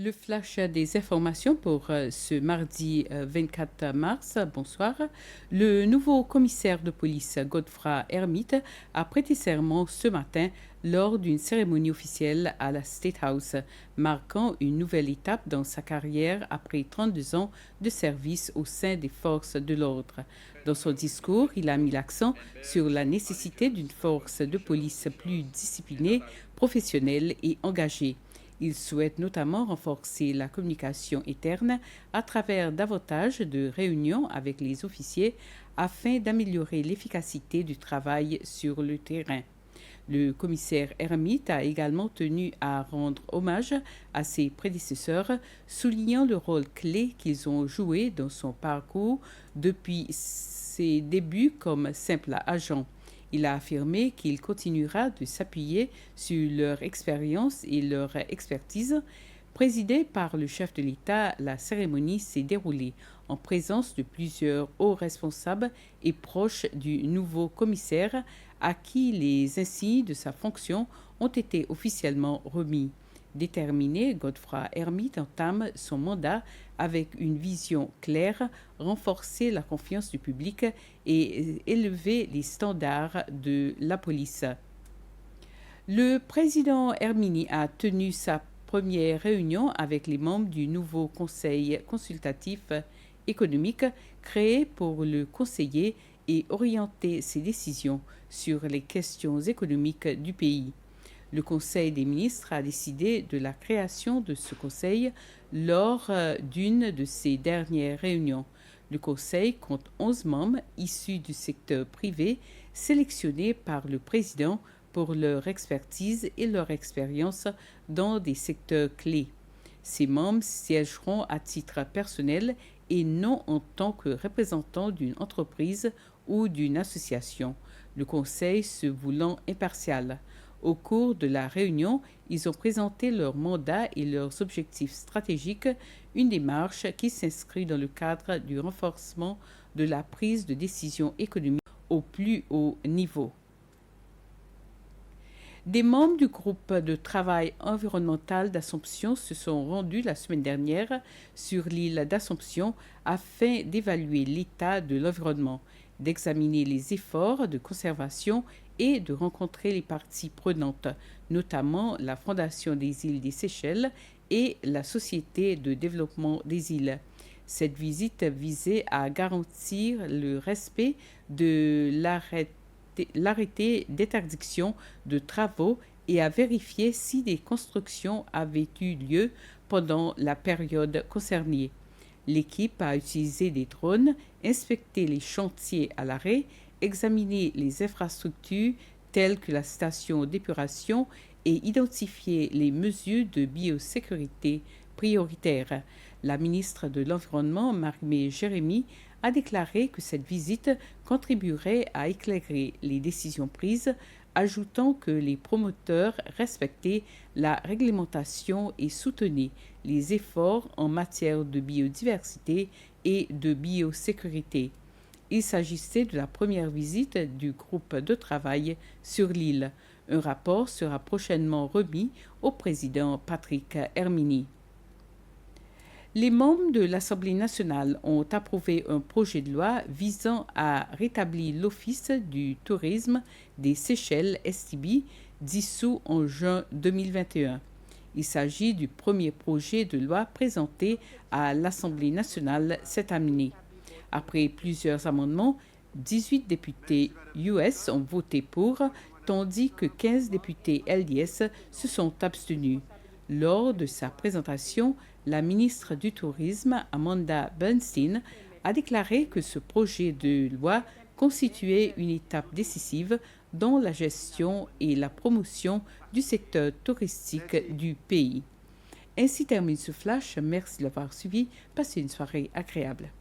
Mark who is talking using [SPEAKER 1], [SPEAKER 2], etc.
[SPEAKER 1] Le flash des informations pour ce mardi 24 mars. Bonsoir. Le nouveau commissaire de police Godfrey Hermite a prêté serment ce matin lors d'une cérémonie officielle à la State House, marquant une nouvelle étape dans sa carrière après 32 ans de service au sein des forces de l'ordre. Dans son discours, il a mis l'accent sur la nécessité d'une force de police plus disciplinée, professionnelle et engagée. Il souhaite notamment renforcer la communication interne à travers davantage de réunions avec les officiers afin d'améliorer l'efficacité du travail sur le terrain. Le commissaire Hermite a également tenu à rendre hommage à ses prédécesseurs, soulignant le rôle clé qu'ils ont joué dans son parcours depuis ses débuts comme simple agent. Il a affirmé qu'il continuera de s'appuyer sur leur expérience et leur expertise. Présidée par le chef de l'État, la cérémonie s'est déroulée en présence de plusieurs hauts responsables et proches du nouveau commissaire à qui les insignes de sa fonction ont été officiellement remis. Déterminé, Godfrey Hermite entame son mandat avec une vision claire, renforcer la confiance du public et élever les standards de la police. Le président Hermini a tenu sa première réunion avec les membres du nouveau conseil consultatif économique créé pour le conseiller et orienter ses décisions sur les questions économiques du pays. Le Conseil des ministres a décidé de la création de ce conseil lors d'une de ses dernières réunions. Le Conseil compte 11 membres issus du secteur privé sélectionnés par le président pour leur expertise et leur expérience dans des secteurs clés. Ces membres siégeront à titre personnel et non en tant que représentants d'une entreprise ou d'une association, le Conseil se voulant impartial. Au cours de la réunion, ils ont présenté leur mandat et leurs objectifs stratégiques, une démarche qui s'inscrit dans le cadre du renforcement de la prise de décision économique au plus haut niveau. Des membres du groupe de travail environnemental d'Assomption se sont rendus la semaine dernière sur l'île d'Assomption afin d'évaluer l'état de l'environnement, d'examiner les efforts de conservation et de rencontrer les parties prenantes, notamment la Fondation des îles des Seychelles et la Société de développement des îles. Cette visite visait à garantir le respect de l'arrêté d'interdiction de travaux et à vérifier si des constructions avaient eu lieu pendant la période concernée. L'équipe a utilisé des drones, inspecté les chantiers à l'arrêt, examiné les infrastructures telles que la station d'épuration et identifié les mesures de biosécurité prioritaires. La ministre de l'Environnement, Marie-Mé Jérémy, a déclaré que cette visite contribuerait à éclairer les décisions prises, ajoutant que les promoteurs respectaient la réglementation et soutenaient les efforts en matière de biodiversité et de biosécurité. Il s'agissait de la première visite du groupe de travail sur l'île. Un rapport sera prochainement remis au président Patrick Hermini. Les membres de l'Assemblée nationale ont approuvé un projet de loi visant à rétablir l'Office du tourisme des Seychelles STB, dissous en juin 2021. Il s'agit du premier projet de loi présenté à l'Assemblée nationale cette année. Après plusieurs amendements, 18 députés US ont voté pour, tandis que 15 députés LDS se sont abstenus. Lors de sa présentation, la ministre du Tourisme, Amanda Bernstein, a déclaré que ce projet de loi constituait une étape décisive dans la gestion et la promotion du secteur touristique du pays. Ainsi termine ce flash. Merci de l'avoir suivi. Passez une soirée agréable.